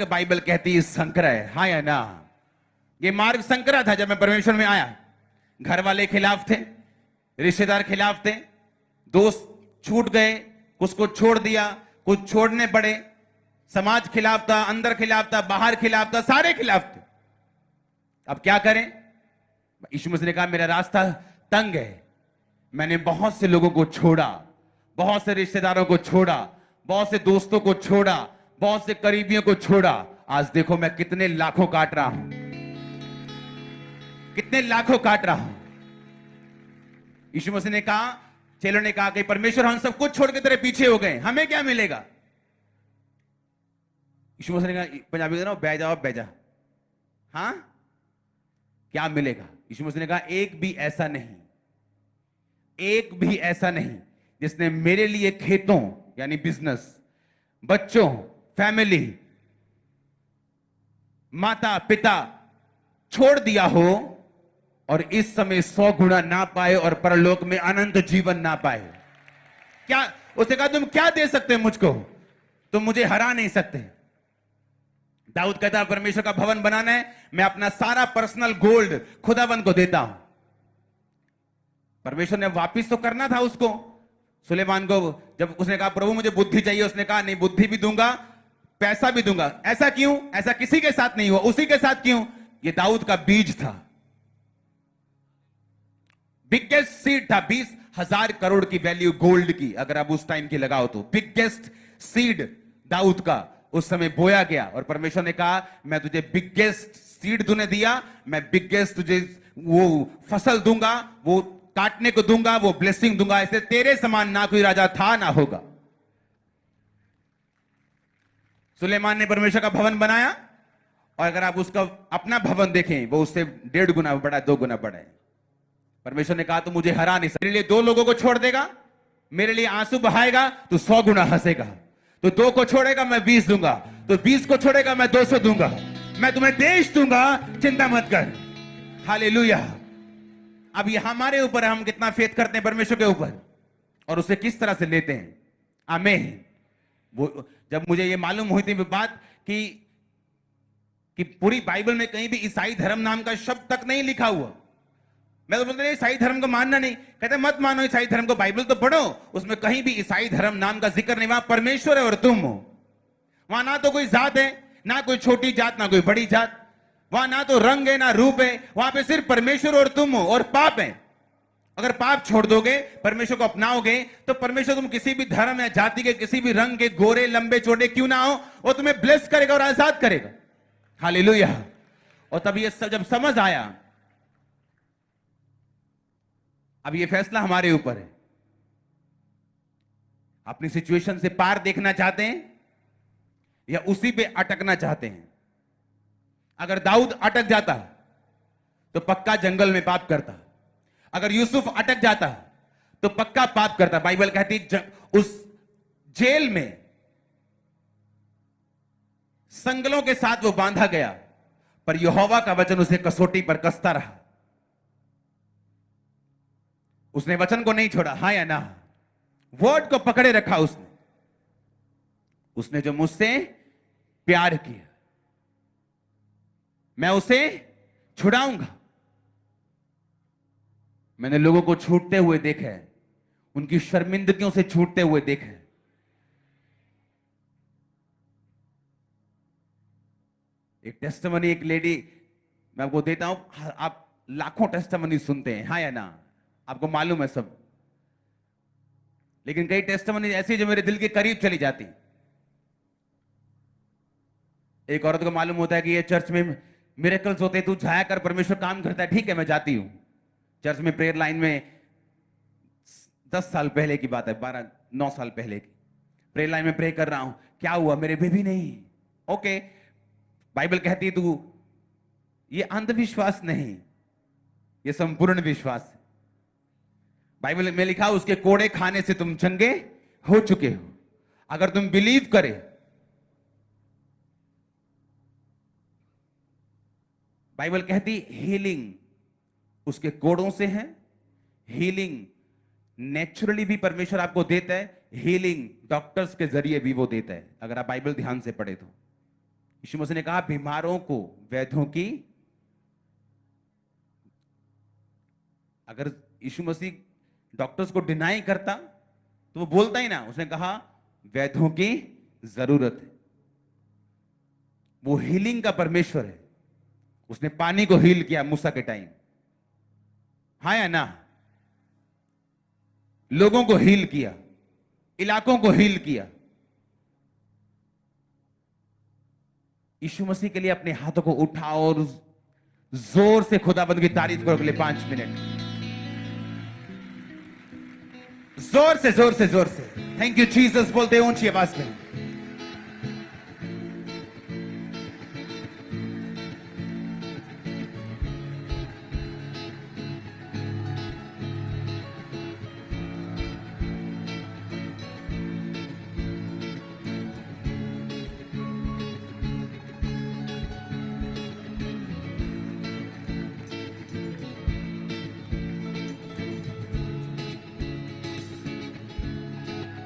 मार्ग बाइबल कहती है संकरा है, हाँ या ना? ये मार्ग संकरा था जब मैं परमेश्वर में आया। घर वाले खिलाफ थे, रिश्तेदार खिलाफ थे, दोस्त छूट गए, कुछ को छोड़ दिया, कुछ छोड़ने पड़े, समाज खिलाफ था, अंदर खिलाफ था, बाहर खिलाफ था, सारे खिलाफ थे। अब क्या करें? यीशु मसीह ने कहा मेरा रास्ता तंग है। मैंने बहुत से लोगों को छोड़ा, बहुत से रिश्तेदारों को छोड़ा, बहुत से दोस्तों को छोड़ा, बहुत से करीबियों को छोड़ा। आज देखो मैं कितने लाखों काट रहा हूं, कितने लाखों काट रहा हूं। यीशु मसीह ने कहा, चेलों ने कहा कि परमेश्वर हम सब कुछ छोड़ के तेरे पीछे हो गए, हमें क्या मिलेगा? यीशु मसीह ने कहा, पंजाबी में ना, बह जाओ बह जा, हाँ क्या मिलेगा? यीशु मसीह ने कहा एक भी ऐसा नहीं, एक भी ऐसा नहीं जिसने मेरे लिए खेतों यानी बिजनेस, बच्चों, फैमिली, माता पिता छोड़ दिया हो और इस समय 100 गुना ना पाए और परलोक में अनंत जीवन ना पाए। क्या उसने कहा तुम क्या दे सकते हैं मुझको? तुम मुझे हरा नहीं सकते। दाऊद कहता है परमेश्वर का भवन बनाना है, मैं अपना सारा पर्सनल गोल्ड खुदाबंद को देता हूं। परमेश्वर ने वापिस तो करना था उसको, सुलेमान को। जब उसने कहा प्रभु मुझे बुद्धि चाहिए, उसने कहा नहीं, बुद्धि भी दूंगा, पैसा भी दूंगा। ऐसा क्यों? ऐसा किसी के साथ नहीं हुआ, उसी के साथ क्यों? ये दाऊद का बीज था, बिगेस्ट सीड था। 20,000 करोड़ की वैल्यू गोल्ड की अगर आप उस टाइम की लगाओ तो बिगेस्ट सीड दाऊद का उस समय बोया गया। और परमेश्वर ने कहा मैं तुझे बिगेस्ट सीड तूने दिया, मैं बिगेस्ट तुझे वो फसल दूंगा, वो काटने को दूंगा, वो ब्लेसिंग दूंगा। ऐसे तेरे समान ना कोई राजा था ना होगा। सुलेमान ने परमेश्वर का भवन बनाया और अगर आप उसका अपना भवन देखें वो उससे 1.5 गुना बड़ा, 2 गुना बड़ा है। परमेश्वर ने कहा तो मुझे हरा नहीं सकता। मेरे लिए 2 लोगों को छोड़ देगा, मेरे लिए आंसू बहाएगा तो 100 गुना हंसेगा। तो 2 को छोड़ेगा मैं 20 दूंगा, तो 20 को छोड़ेगा मैं 200 दूंगा। मैं तुम्हें देश दूंगा, चिंता मत कर। हालेलुया। अब ये हमारे ऊपर है, हम कितना फेथ करते हैं परमेश्वर के ऊपर और उसे किस तरह से लेते हैं। आमीन। वो जब मुझे ये मालूम हुई थी बात कि पूरी बाइबल में कहीं भी ईसाई धर्म नाम का शब्द तक नहीं लिखा हुआ। मैं तो बोलता नहीं ईसाई धर्म को मानना नहीं, कहते मत मानो ईसाई धर्म को, बाइबल तो पढ़ो, उसमें कहीं भी ईसाई धर्म नाम का जिक्र नहीं। वहां परमेश्वर है और तुम हो। वहां ना तो कोई जात है, ना कोई छोटी जात, ना कोई बड़ी जात। वहां ना तो रंग है ना रूप है, वहां पे सिर्फ परमेश्वर और तुम हो और पाप है। अगर पाप छोड़ दोगे, परमेश्वर को अपनाओगे, तो परमेश्वर तुम किसी भी धर्म या जाति के, किसी भी रंग के, गोरे लंबे चौड़े क्यों ना हो, वो तुम्हें ब्लेस करेगा और आजाद करेगा। हालेलुया। और तब ये सब जब समझ आया, अब ये फैसला हमारे ऊपर है। अपनी सिचुएशन से पार देखना चाहते हैं या उसी पे अटकना चाहते हैं? अगर दाऊद अटक जाता तो पक्का जंगल में पाप करता। अगर यूसुफ अटक जाता तो पक्का पाप करता। बाइबल कहती उस जेल में संगलों के साथ वो बांधा गया, पर यहोवा का वचन उसे कसौटी पर कसता रहा। उसने वचन को नहीं छोड़ा, हाँ या ना? वर्ड को पकड़े रखा उसने। उसने जो मुझसे प्यार किया मैं उसे छुड़ाऊंगा। मैंने लोगों को छूटते हुए देखा है, उनकी शर्मिंदगियों से छूटते हुए देखा है। एक टेस्टिमनी, एक लेडी मैं आपको देता हूं। आप लाखों टेस्टिमनी सुनते हैं, हाँ या ना? आपको मालूम है सब, लेकिन कई टेस्टिमनी ऐसी जो मेरे दिल के करीब चली जाती। एक औरत को मालूम होता है कि ये चर्च में मिरेकल्स होते हैं, तू जाया कर, परमेश्वर काम करता है। ठीक है, मैं जाती हूं। चर्च में प्रेयर लाइन में 10 साल पहले की बात है, 9 साल पहले की। प्रेयर लाइन में प्रे कर रहा हूं, क्या हुआ? मेरे बेबी नहीं। ओके, बाइबल कहती है तू, ये अंधविश्वास नहीं, ये संपूर्ण विश्वास है। बाइबल में लिखा उसके कोड़े खाने से तुम चंगे हो चुके हो। अगर तुम बिलीव करे, बाइबल कहती हीलिंग उसके कोड़ों से है। हीलिंग नेचुरली भी परमेश्वर आपको देता है, हीलिंग डॉक्टर्स के जरिए भी वो देता है, अगर आप बाइबल ध्यान से पढ़े तो। यीशु मसीह ने कहा बीमारों को वैद्यों की, अगर यीशु मसीह डॉक्टर्स को डिनाई करता तो वो बोलता ही ना, उसने कहा वैद्यों की जरूरत है। वो हीलिंग का परमेश्वर है। उसने पानी को हील किया मूसा के टाइम, हाँ या ना? लोगों को हील किया, इलाकों को हील किया। यीशु मसीह के लिए अपने हाथों को उठाओ और जोर से खुदाबंद की तारीफ करो अगले 5 मिनट। जोर से जोर से जोर से थैंक यू जीसस बोलते हैं ऊंची आवाज में।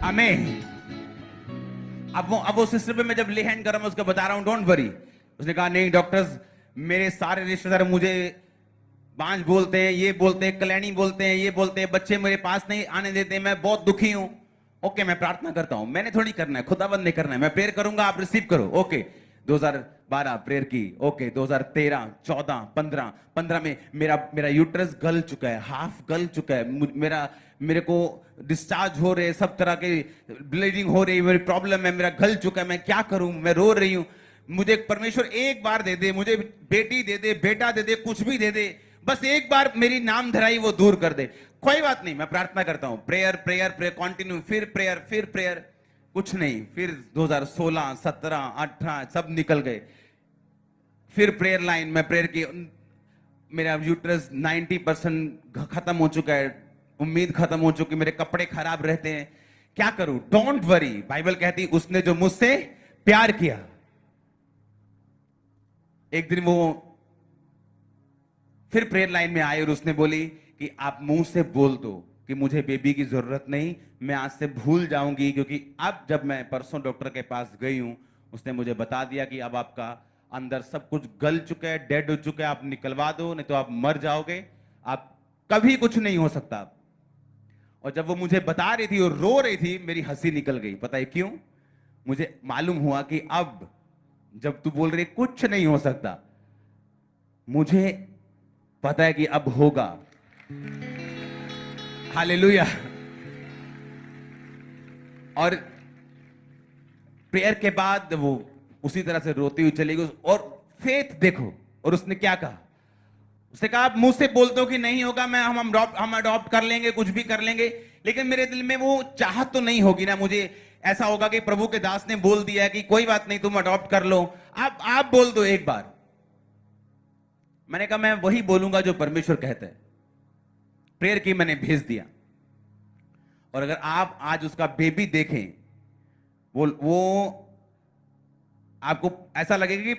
आमीन। अब वो सिस्टर पे मैं जब ले हैंड कर रहा हूं उसको बता रहा हूं डोंट वरी। उसने कहा नहीं डॉक्टर्स, मेरे सारे रिश्तेदार मुझे बांझ बोलते हैं, ये बोलते हैं, कलैनी बोलते हैं, ये बोलते हैं, बच्चे मेरे पास नहीं आने देते, मैं बहुत दुखी हूं। ओके, मैं प्रार्थना करता हूं, मैंने थोड़ी करना है, खुदाबंद ने करना है, मैं प्रेयर करूंगा, आप रिसीव करो। ओके 2012 प्रेयर की, ओके 2013, 14, 15 में मेरा यूट्रस गल चुका है, हाफ गल चुका है, मेरे को डिस्चार्ज हो रहे, सब तरह के ब्लीडिंग हो रही है, मेरी प्रॉब्लम है, मेरा गल चुका है, मैं क्या करूं, मैं रो रही हूं, मुझे परमेश्वर एक बार दे दे, मुझे बेटी दे दे, बेटा दे दे, कुछ भी दे दे, बस एक बार मेरी नाम धराई वो दूर कर दे। कोई बात नहीं, मैं प्रार्थना करता हूं, प्रेयर प्रेयर प्रेयर कंटिन्यू, फिर प्रेयर, कुछ नहीं। फिर 2016, 17, 18 सब निकल गए। फिर प्रेयर लाइन में प्रेयर की, मेरा यूट्रस 90% खत्म हो चुका है, उम्मीद खत्म हो चुकी, मेरे कपड़े खराब रहते हैं, क्या करूं? डोंट वरी, बाइबल कहती उसने जो मुझसे प्यार किया। एक दिन वो फिर प्रेयर लाइन में आए और उसने बोली कि आप मुंह से बोल दो कि मुझे बेबी की जरूरत नहीं, मैं आज से भूल जाऊंगी, क्योंकि अब जब मैं परसों डॉक्टर के पास गई हूं, उसने मुझे बता दिया कि अब आपका अंदर सब कुछ गल चुका है, डेड हो चुका है, आप निकलवा दो, नहीं तो आप मर जाओगे, आप कभी कुछ नहीं हो सकता। और जब वो मुझे बता रही थी और रो रही थी, मेरी हंसी निकल गई। पता है क्यों? मुझे मालूम हुआ कि अब जब तू बोल रही कुछ नहीं हो सकता, मुझे पता है कि अब होगा। हालेलुया। और प्रेयर के बाद वो उसी तरह से रोती हुई चली गई। और फेथ देखो, और उसने क्या कहा? उसने कहा आप मुंह से बोलते हो कि नहीं होगा, हम अडॉप्ट कर लेंगे, कुछ भी कर लेंगे, लेकिन मेरे दिल में वो चाहत तो नहीं होगी ना, मुझे ऐसा होगा कि प्रभु के दास ने बोल दिया कि कोई बात नहीं, तुम अडॉप्ट कर लो, आप बोल दो एक बार। मैंने कहा मैं वही बोलूंगा जो परमेश्वर कहता है। प्रेयर की, मैंने भेज दिया। और अगर आप आज उसका बेबी देखें, वो आपको ऐसा लगेगा कि